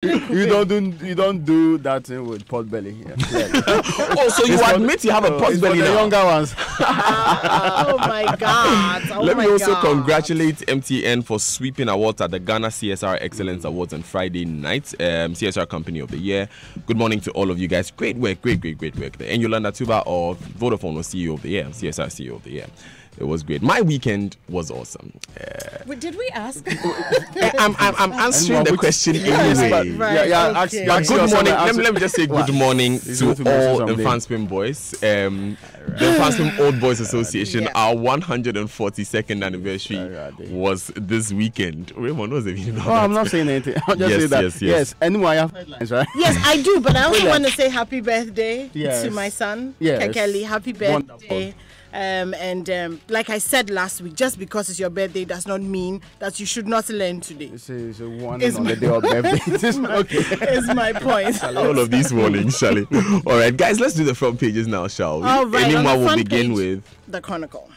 You don't do that thing with pot belly. Yeah. Oh, so you admit you have a pot belly for the now? younger ones. Oh my God! Let me also congratulate MTN for sweeping awards at the Ghana CSR Excellence Awards on Friday night. CSR Company of the Year. Good morning to all of you guys. Great work, great work. The Yolanda Tuba of Vodafone was CEO of the Year, CSR CEO of the Year. It was great. My weekend was awesome. Wait, did we ask? I'm answering the question anyway. Okay. But good morning. Let me just say good morning to all the Fanspin boys. The Fanspin Old Boys Association, our 142nd anniversary was this weekend. Raymond knows if you know. Oh, I'm not saying anything. I'll just say that. Yes. Anyway, I have headlines, right? Yes, I do. But I also want to say happy birthday Yes. to my son, Yes. Kekeli. Happy birthday. Wonderful. Like I said last week, just because it's your birthday does not mean that you should not learn today. It's a warning on the day of birthday. Okay. Is my point. All of these warnings, shall we? All right, guys, let's do the front pages now, shall we? All right, on the Anyone will front begin page, with the Chronicle.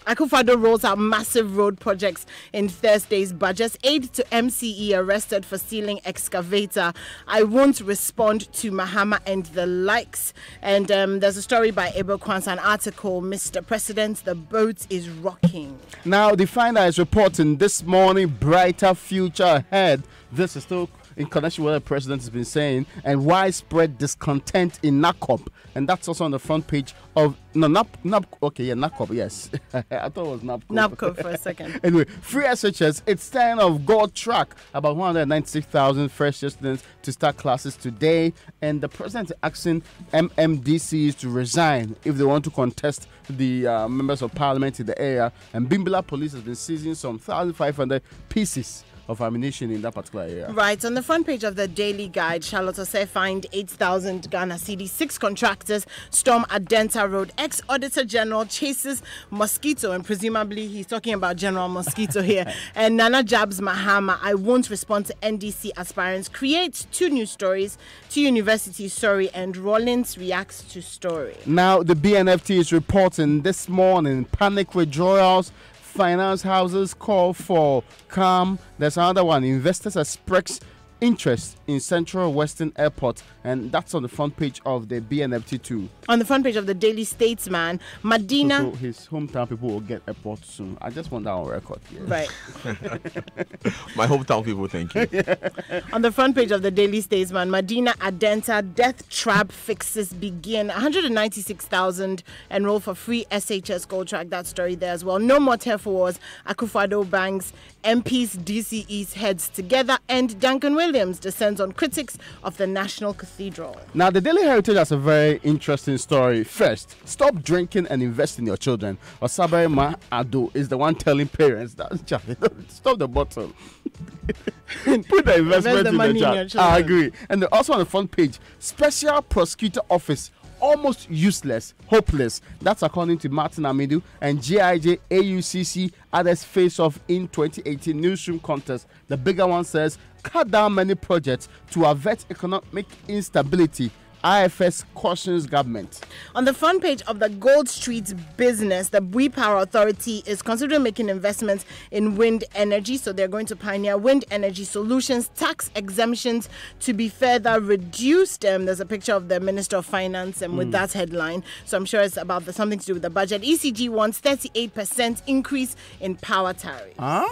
Akufo-Addo rolls out massive road projects in Thursday's budget. Aide to MCE arrested for stealing excavator. I won't respond to Mahama and the likes. And there's a story by Abel Kwanzaa, an article, Mr. President, the boat is rocking. Now, the Finder is reporting this morning, brighter future ahead. This is still in connection with what the president has been saying, and widespread discontent in NACOP. And that's also on the front page of NACOP, yes. I thought it was NAPCO. NAPCO for a second. Anyway, free SHS, it's 10 of God track. About 196,000 fresh students to start classes today. And the president is asking MMDCs to resign if they want to contest the members of parliament in the area. And Bimbala police has been seizing some 1,500 pieces of ammunition in that particular area. Right, on the front page of the Daily Guide, Charlotte Osei fined 8,000 Ghana cedi. 6 contractors storm Adenta Road. Ex-Auditor General chases Mosquito, and presumably he's talking about General Mosquito here. And Nana Jabs Mahama, I won't respond to NDC aspirants. Creates 2 news stories, 2 universities story, and Rollins reacts to story. Now, the BNFT is reporting this morning panic withdrawals. Finance houses call for calm. There's another one. Investors express interest in Central Western Airport, and that's on the front page of the BNFT too. On the front page of the Daily Statesman, Medina. So his hometown people will get airport soon. I just want that on record. Yeah. Right. my hometown people, thank you. On the front page of the Daily Statesman, Medina Adenta death trap fixes begin. 196,000 enroll for free SHS Gold Track. That story there as well. No more turf wars. Akufo-Addo bangs MPs, DCEs heads together, and Duncan Williams descends on critics of the National Cathedral. Now, the Daily Heritage has a very interesting story. First, stop drinking and invest in your children. Osabere Ma Ado is the one telling parents that stop the bottle. Put the investment in the child. I agree. And also on the front page, Special Prosecutor Office almost useless, hopeless. That's according to Martin Amidu and GIJ AUCC others face off in 2018 newsroom contest. The bigger one says cut down many projects to avert economic instability. IFS cautions government. On the front page of the Gold Street Business, the Bui Power Authority is considering making investments in wind energy. So they're going to pioneer wind energy solutions, tax exemptions to be further reduced. There's a picture of the Minister of Finance with that headline. So I'm sure it's about something to do with the budget. ECG wants 38% increase in power tariff. Huh?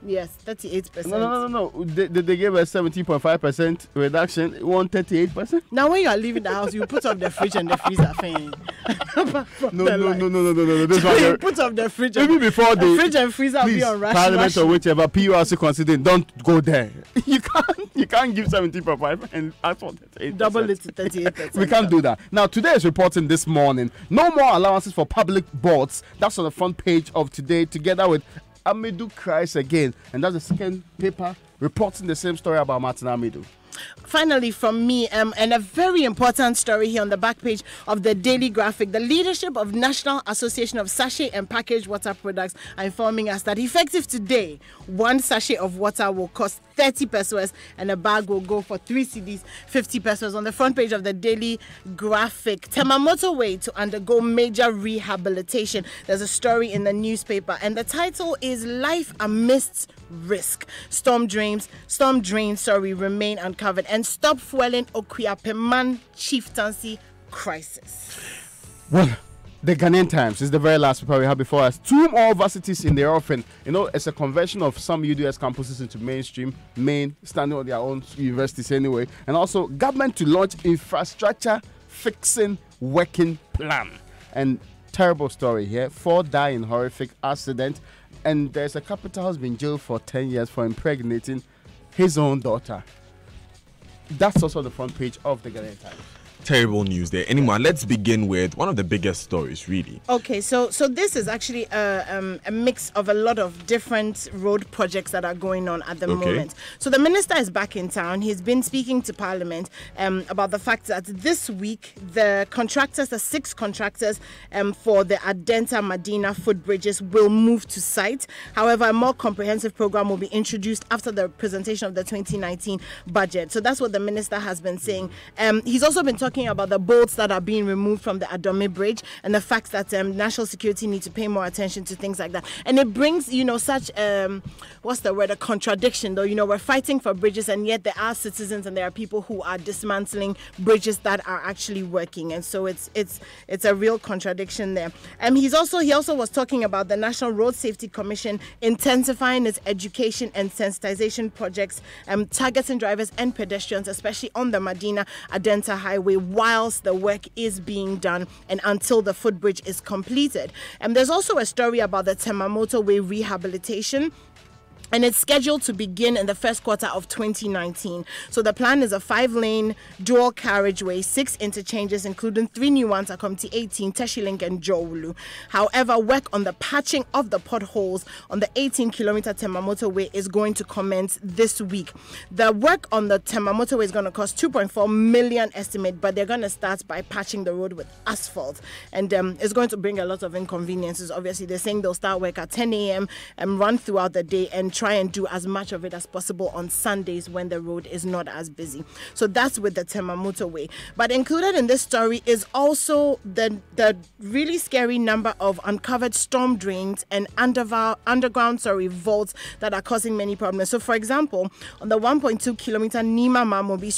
Yes, 38%. No. They gave us 17.5% reduction. It want 38%. Now, when you are leaving the house, you put off the fridge and the freezer thing. No. This one, you put off the fridge. Maybe before the fridge and freezer will be on ration. Parliament or whichever PURC considering, don't go there. You can't give 17.5 and ask for 38%. Double it to 38%. We can't do that. Now, today is reporting this morning. No more allowances for public boards. That's on the front page of today, together with Amidu cries again, and that's the second paper reporting the same story about Martin Amidu. finally from me, and a very important story here on the back page of the Daily Graphic. The leadership of National Association of Sachet and Packaged Water Products are informing us that effective today, one sachet of water will cost 30 pesos and a bag will go for 3 cedis, 50 pesos. On the front page of the Daily Graphic, Tema Motorway to undergo major rehabilitation. There's a story in the newspaper, and the title is Life Amidst Risk. Storm drains, remain uncovered, and stop fueling Okuapeman chieftaincy crisis. Well, the Ghanaian Times is the very last paper we have before us. 2 more varsities in their offering. It's a conversion of some UDS campuses into mainstream, standing on their own universities anyway. And also, government to launch infrastructure fixing working plan. And terrible story here. 4 die in horrific accident. And there's a couple who's been jailed for 10 years for impregnating his own daughter. That's also the front page of the Ghanaian Times. Terrible news there. Anyway, let's begin with one of the biggest stories, really. Okay, so this is actually a mix of a lot of different road projects that are going on at the moment. So the minister is back in town. He's been speaking to Parliament about the fact that this week the 6 contractors for the Adenta Madina footbridges will move to site. However, a more comprehensive program will be introduced after the presentation of the 2019 budget. So that's what the minister has been saying. He's also been talking about the bolts that are being removed from the Adome Bridge and the fact that national security needs to pay more attention to things like that. And it brings, such a contradiction, though. We're fighting for bridges, and yet there are citizens and there are people who are dismantling bridges that are actually working. And so it's a real contradiction there. He also was talking about the National Road Safety Commission intensifying its education and sensitization projects, targeting drivers and pedestrians, especially on the Madina Adenta Highway, whilst the work is being done and until the footbridge is completed. And there's also a story about the Tema Motorway rehabilitation, and it's scheduled to begin in the first quarter of 2019. So the plan is a 5-lane dual carriageway, 6 interchanges, including 3 new ones at Committee 18, Teshilink and Jowulu. However, work on the patching of the potholes on the 18-kilometer Tema Motorway is going to commence this week. The work on the Tema Motorway is going to cost 2.4 million estimate, but they're going to start by patching the road with asphalt. And it's going to bring a lot of inconveniences. Obviously, they're saying they'll start work at 10 a.m. and run throughout the day and try and do as much of it as possible on Sundays when the road is not as busy. So that's with the Tema Motorway. But included in this story is also the really scary number of uncovered storm drains and underground vaults that are causing many problems. So for example, on the 1.2 kilometer Nima Mamobi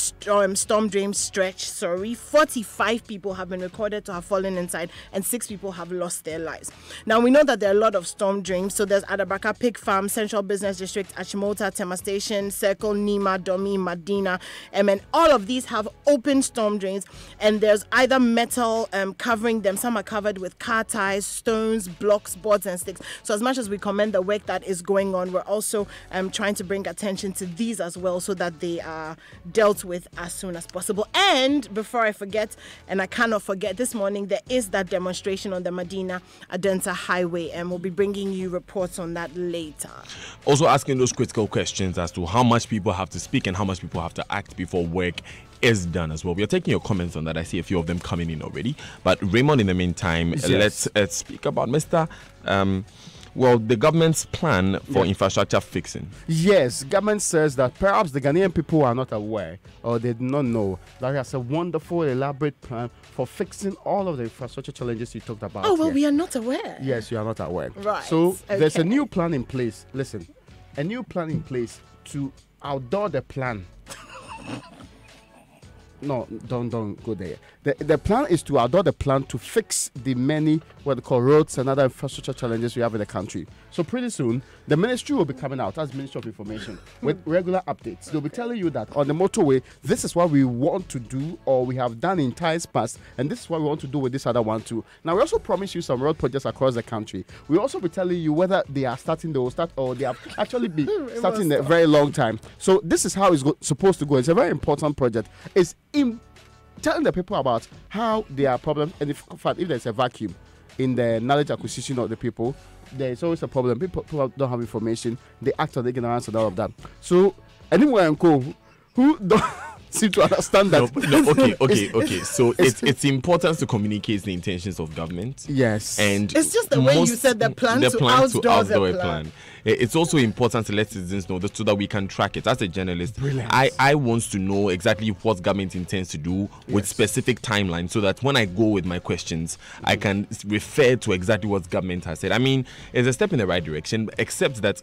storm drain stretch, 45 people have been recorded to have fallen inside and 6 people have lost their lives. Now we know that there are a lot of storm drains. So there's Adabaka Pig Farm, Central Business District, Achimota, Tema Station, Circle, Nima, Domi, Madina, and all of these have open storm drains, and there's either metal covering them. Some are covered with car tires, stones, blocks, boards and sticks. So as much as we commend the work that is going on, we're also trying to bring attention to these as well so that they are dealt with as soon as possible. And before I forget, and I cannot forget, this morning there is that demonstration on the Madina Adenta Highway, and we'll be bringing you reports on that later. Also asking those critical questions as to how much people have to speak and how much people have to act before work is done as well. We are taking your comments on that. I see a few of them coming in already. But Raymond, in the meantime, let's speak about the government's plan for infrastructure fixing. Yes, government says that perhaps the Ghanaian people are not aware or they do not know that there's a wonderful, elaborate plan for fixing all of the infrastructure challenges you talked about. Oh, well, we are not aware. Yes, you are not aware. Right. So there's a new plan in place. Listen, a new plan in place to outdoor the plan. No, don't go there. The plan is to adopt the plan to fix the many what they call roads and other infrastructure challenges we have in the country. So pretty soon, the ministry will be coming out as Ministry of Information with regular updates. They'll be telling you that on the motorway, this is what we want to do or we have done in times past, and this is what we want to do with this other one too. Now, we also promise you some road projects across the country. We'll also be telling you whether they are starting, they will start, or they have actually been starting a very long time. So this is how it's supposed to go. It's a very important project. It's in telling the people about how there are problems, and in fact, if there's a vacuum in the knowledge acquisition of the people, there's always a problem. People don't have information, they act on ignorance and all of that. So anywhere and go who don't seem to understand that. Okay. So it's important to communicate the intentions of government. Yes. And it's just the way you said the plan to outdoor plan. It's also important to let citizens know that so that we can track it. As a journalist, Brilliant. I want to know exactly what government intends to do with specific timelines, so that when I go with my questions, I can refer to exactly what government has said. I mean, it's a step in the right direction, except that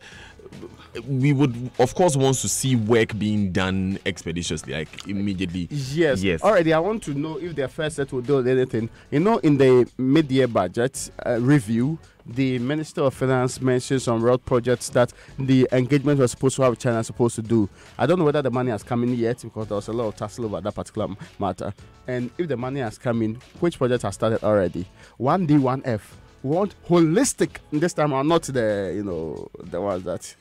we would, of course, want to see work being done expeditiously, like immediately. Yes. Already, I want to know if their first set will do anything. You know, in the mid-year budget review, the Minister of Finance mentioned some road projects that the engagement was supposed to have China supposed to do. I don't know whether the money has come in yet, because there was a lot of tussle over that particular matter. And if the money has come in, which project has started already? 1D, 1F. We want holistic this time, or not the ones that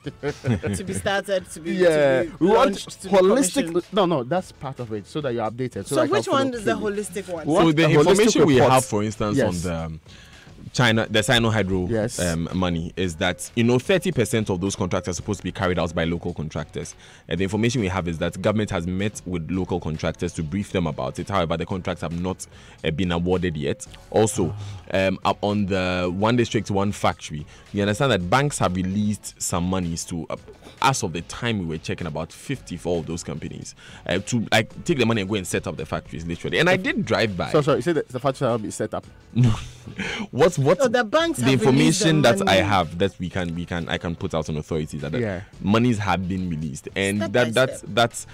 to be started, to be we want holistic. No, that's part of it, so that you're updated. So which one is the holistic one? So the information we have, for instance, on the China, the Sino Hydro money, is that 30% of those contracts are supposed to be carried out by local contractors. And the information we have is that government has met with local contractors to brief them about it. However, the contracts have not been awarded yet. Also, up on the one district, one factory, you understand that banks have released some monies to, as of the time we were checking, about 50 for all those companies to take the money and go and set up the factories, literally. And I did drive by. Sorry, you said that the factory will be set up. No. What the banks the information that I have that I can put out on authorities that monies have been released, and that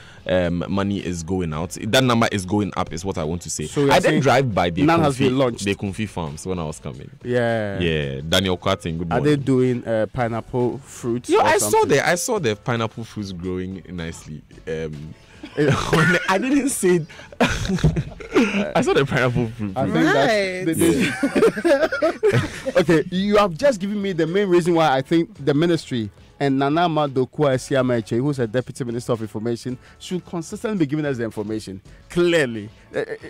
money is going out. That number is going up, is what I want to say. So I did drive by the Kunfi farms when I was coming. Yeah. Daniel Kwating, good morning. Are they doing pineapple fruits? Yeah, I saw the pineapple fruits growing nicely. I didn't say I saw the pineapple fruit. Okay, you have just given me the main reason why I think the ministry and Nana Madokwa Siameche, who's a Deputy Minister of Information, should consistently be giving us the information. Clearly,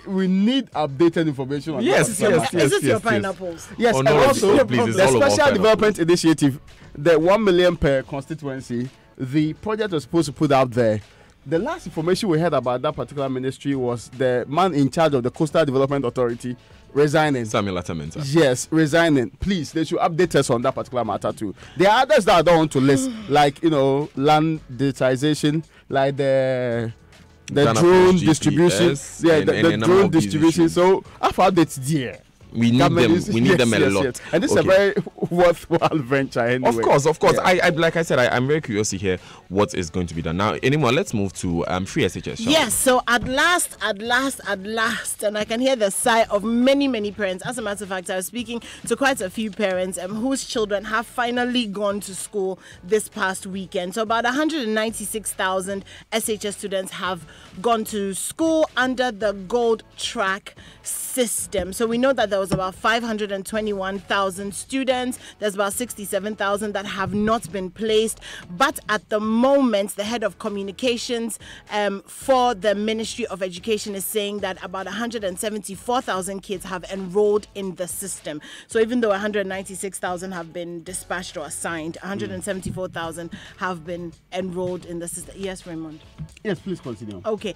we need updated information on Is it your pineapples? Yes, and also the Special Development Initiative, the 1 million per constituency, the project was supposed to put out there. The last information we heard about that particular ministry was the man in charge of the Coastal Development Authority resigning. Samuel Atamenta. Yes, resigning. Please, they should update us on that particular matter too. There are others that I don't want to list, like land digitization, like the drone distribution. The drone distribution. So after updates there. We need them a lot. And this is a very worthwhile venture anyway. Of course. I like I said, I'm very curious to hear what is going to be done. Now, anymore, let's move to free SHS. Yes, so at last, and I can hear the sigh of many, many parents. As a matter of fact, I was speaking to quite a few parents whose children have finally gone to school this past weekend. So about 196,000 SHS students have gone to school under the Gold Track system. So we know that there was about 521,000 students. There's about 67,000 that have not been placed. But at the moment, the head of communications for the Ministry of Education is saying that about 174,000 kids have enrolled in the system. So even though 196,000 have been dispatched or assigned, 174,000 have been enrolled in the system. Yes, Raymond? Yes, please continue. Okay.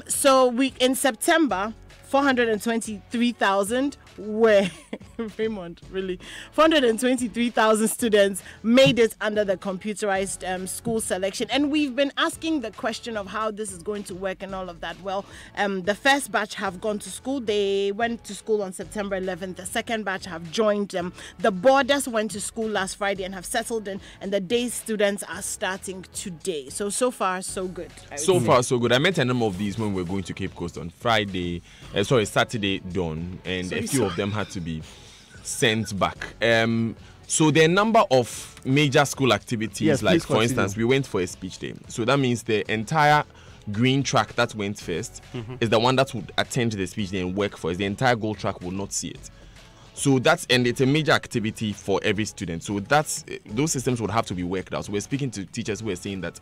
So in September, 423,000 were Raymond, really 423,000 students made it under the computerized school selection, and we've been asking the question of how this is going to work and all of that. Well, the first batch have gone to school. They went to school on September 11th. The second batch have joined them. The boarders went to school last Friday and have settled in, and the day students are starting today. So far so good. So far so good. I met a number of these when we were going to Cape Coast on Saturday dawn, and a few of them had to be sent back. So there are a number of major school activities, like for instance, we went for a speech day. So that means the entire green track that went first is the one that would attend the speech day and work for us. The entire gold track will not see it. So it's a major activity for every student. So those systems would have to be worked out. So we're speaking to teachers who are saying that,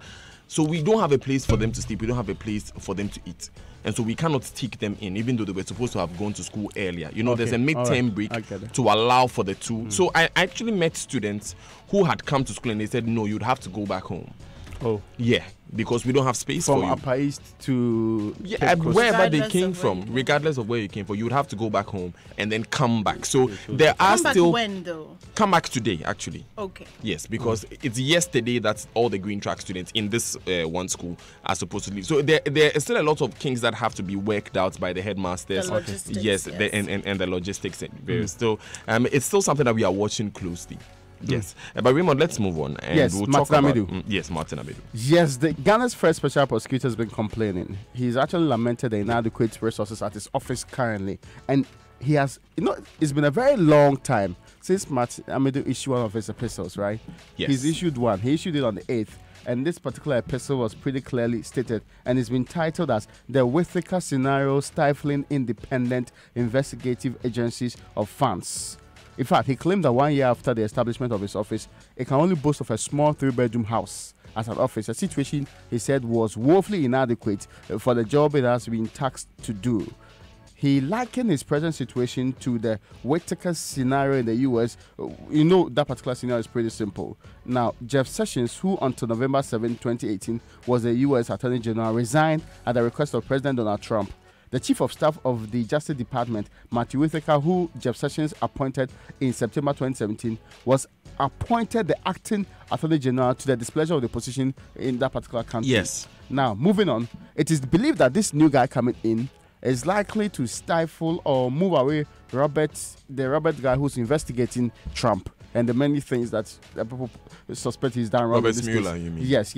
so we don't have a place for them to sleep, we don't have a place for them to eat. And so we cannot take them in, even though they were supposed to have gone to school earlier. There's a mid-term break to allow for the two. So I actually met students who had come to school and they said, no, you'd have to go back home. Oh, Yeah, because we don't have space from for you. Upper East to Yeah, wherever they Regardless came of where from, you came regardless of where you came from, you would have to go back home and then come back. So there are Come back still when though? come back today, actually. Okay. Yes, because it's yesterday that all the Green Track students in this one school are supposed to leave. So there is still a lot of kinks that have to be worked out by the headmasters. The logistics, yes, yes. And the logistics. Still, it's still something that we are watching closely. Yes, but Raymond, let's move on. And Yes, we'll Martin talk about Amidu. yes, Martin Amidu. Yes, the Ghana's first special prosecutor has been complaining. He's actually lamented the inadequate resources at his office currently. And he has, it's been a very long time since Martin Amidu issued one of his epistles, right? Yes. He's issued one. He issued it on the 8th. And this particular epistle was pretty clearly stated and it's been titled as The Whittaker Scenario Stifling Independent Investigative Agencies of Funds. In fact, he claimed that 1 year after the establishment of his office, it can only boast of a small 3-bedroom house as an office, a situation he said was woefully inadequate for the job it has been tasked to do. He likened his present situation to the Whittaker scenario in the US. That particular scenario is pretty simple. Now, Jeff Sessions, who until November 7, 2018 was the US Attorney General, resigned at the request of President Donald Trump. The Chief of Staff of the Justice Department, Matthew Whittaker, who Jeff Sessions appointed in September 2017, was appointed the acting Attorney General to the displeasure of the position in that particular country. Yes. Now, moving on, it is believed that this new guy coming in is likely to stifle or move away the Robert guy who's investigating Trump and the many things that people suspect he's done wrong. Robert Mueller, you mean? Yes.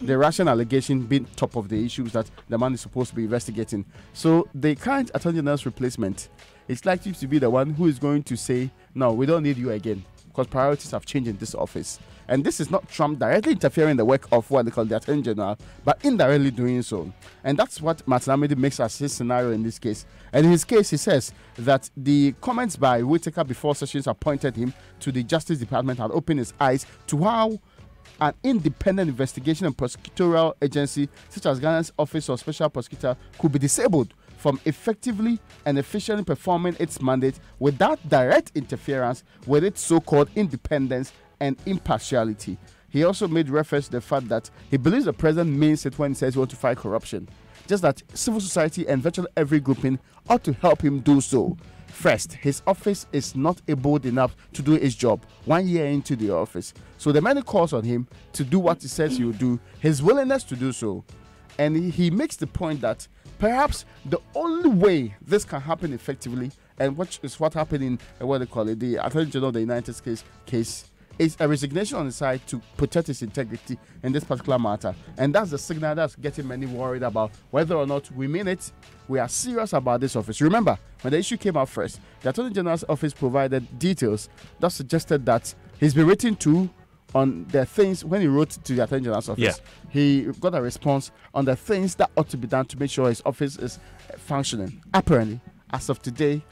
The Russian allegation being top of the issues that the man is supposed to be investigating. So the current Attorney General's replacement is likely to be the one who is going to say, no, we don't need you again because priorities have changed in this office. And this is not Trump directly interfering in the work of what they call the Attorney General, but indirectly doing so. And that's what Martin Amidu makes as his scenario in this case. And in his case, he says that the comments by Whittaker before Sessions appointed him to the Justice Department had opened his eyes to how an independent investigation and prosecutorial agency such as Ghana's Office of Special Prosecutor could be disabled from effectively and efficiently performing its mandate without direct interference with its so-called independence and impartiality. He also made reference to the fact that he believes the president means it when he says he wants to fight corruption. Just that civil society and virtually every grouping ought to help him do so. First, his office is not able enough to do his job 1 year into the office. So the many calls on him to do what he says he will do, his willingness to do so. And he makes the point that perhaps the only way this can happen effectively, and which is what happened in the Attorney General of the United States case, is a resignation on the side to protect his integrity in this particular matter. And that's the signal that's getting many worried about whether or not we mean it. We are serious about this office. Remember, when the issue came out first, the Attorney General's office provided details that suggested that he's been written to on the things. When he wrote to the Attorney General's office, he got a response on the things that ought to be done to make sure his office is functioning. Apparently, as of today,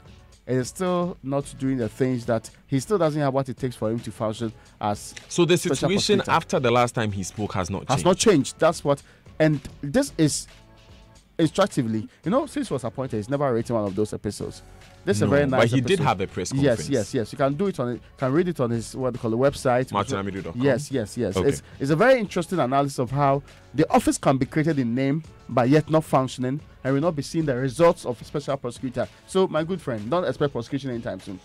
it is still not doing the things that he still doesn't have what it takes for him to function as. So the special situation prosecutor after the last time he spoke has not changed. Has not changed. That's what, and this is instructively, since he was appointed, he's never written one of those epistles. This is a very nice but he episode. did have a press conference. Yes. You can do it on it. Can read it on his website. MartinAmidu.com. Yes. Okay. It's a very interesting analysis of how the office can be created in name, but yet not functioning, and will not be seeing the results of a special prosecutor. So, my good friend, don't expect prosecution anytime soon.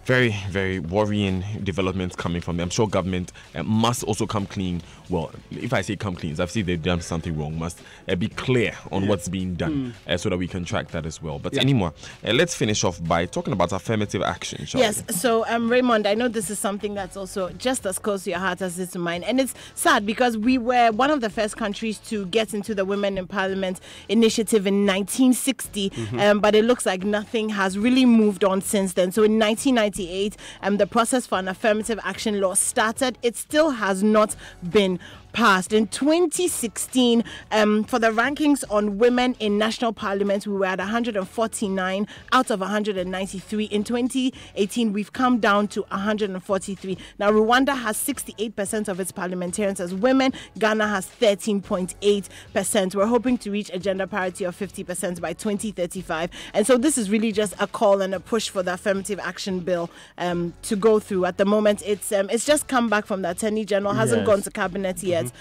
Very, very worrying developments coming from them. I'm sure government must also come clean. Well, if I say come clean, I've seen they've done something wrong. Must be clear on what's being done so that we can track that as well. But anymore, let's finish off by talking about affirmative action. Yes. So, Raymond, I know this is something that's also just as close to your heart as it is to mine. And it's sad because we were one of the first countries to get into the Women in Parliament initiative in 1960. But it looks like nothing has really moved on since then. So in 1998, the process for an affirmative action law started. It still has not been passed. In 2016, for the rankings on women in national parliament, we were at 149 out of 193. In 2018, we've come down to 143. Now, Rwanda has 68% of its parliamentarians as women. Ghana has 13.8%. We're hoping to reach a gender parity of 50% by 2035. And so this is really just a call and a push for the affirmative action bill to go through. At the moment, it's just come back from the Attorney General, hasn't gone to cabinet yet. yet.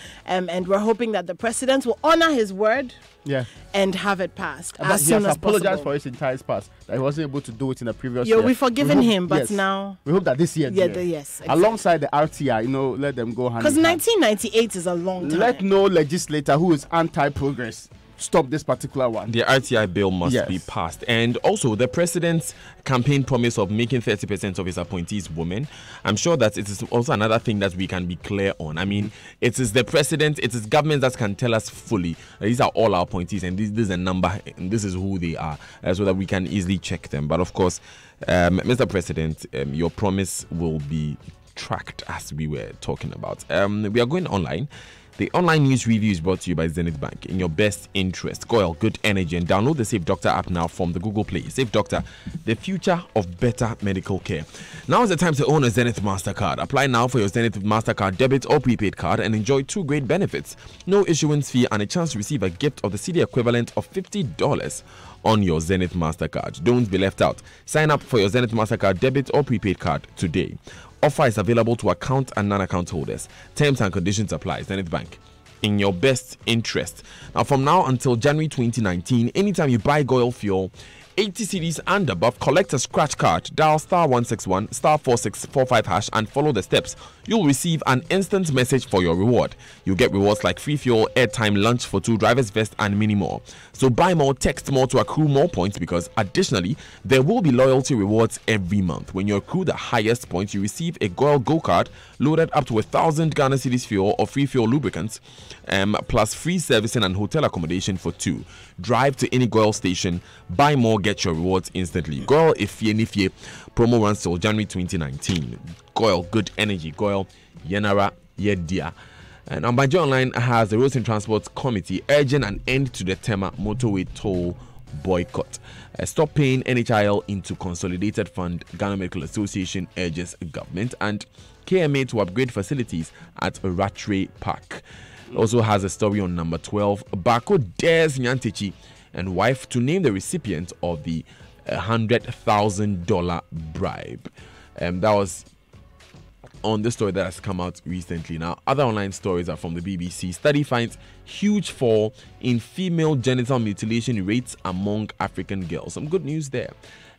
And we're hoping that the president will honor his word Yeah. and have it passed But as he soon has as apologized possible. for his entire past that he wasn't able to do it in the previous Yeah, year. we've forgiven We hope- him, but yes. now... We hope that this year, Yeah, dear, yes, exactly. alongside the RTI, let them go hand Because in hand. 1998 is a long time. Let no legislator who is anti-progress stop this particular one. The RTI bill must Yes. be passed. And also, the president's campaign promise of making 30% of his appointees women, I'm sure that it is also another thing that we can be clear on. I mean, it is the president, it is government that can tell us fully these are all our appointees and this is a number and this is who they are, so that we can easily check them. But of course, Mr. President, your promise will be tracked as we were talking about. We are going online. The online news review is brought to you by Zenith Bank. In your best interest, Goyle Good Energy, and download the Safe Doctor app now from the Google Play. Safe Doctor, the future of better medical care. Now is the time to own a Zenith MasterCard. Apply now for your Zenith MasterCard debit or prepaid card and enjoy 2 great benefits. No issuance fee and a chance to receive a gift of the CD equivalent of $50 on your Zenith MasterCard. Don't be left out. Sign up for your Zenith MasterCard debit or prepaid card today. Offer is available to account and non-account holders. Terms and conditions apply. Zenith Bank. In your best interest. Now, from now until January 2019, anytime you buy Goyle fuel, 80 cedis and above, collect a scratch card, dial *161 *4645 hash and follow the steps. You'll receive an instant message for your reward. You get rewards like free fuel, airtime, lunch for 2, driver's vest, and many more. So buy more, text more to accrue more points, because additionally, there will be loyalty rewards every month. When you accrue the highest points, you receive a Goyle Go card loaded up to 1,000 Ghana cedis fuel or free fuel lubricants, plus free servicing and hotel accommodation for 2. Drive to any Goyle station, buy more, get your rewards instantly. Goyle Ifye Nifye promo runs till January 2019. Goyle Good Energy, Goyle Yenara Yedia. And Ambajo Online has the Roads and Transport Committee urging an end to the Tema motorway toll boycott. Stop paying NHIL into Consolidated Fund. Ghana Medical Association urges government. And KMA to upgrade facilities at Rattray Park. Also has a story on number 12. Bako dares Nyantechi and wife to name the recipient of the $100,000 bribe. That was on the story that has come out recently. Now, other online stories are from the BBC. Study finds huge fall in female genital mutilation rates among African girls. Some good news there.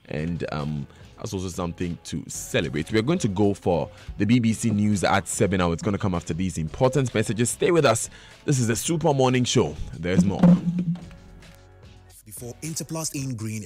And that's also something to celebrate. We're going to go for the BBC News at 7 now. It's going to come after these important messages. Stay with us. This is the Super Morning Show. There's more. Before Interplus in Green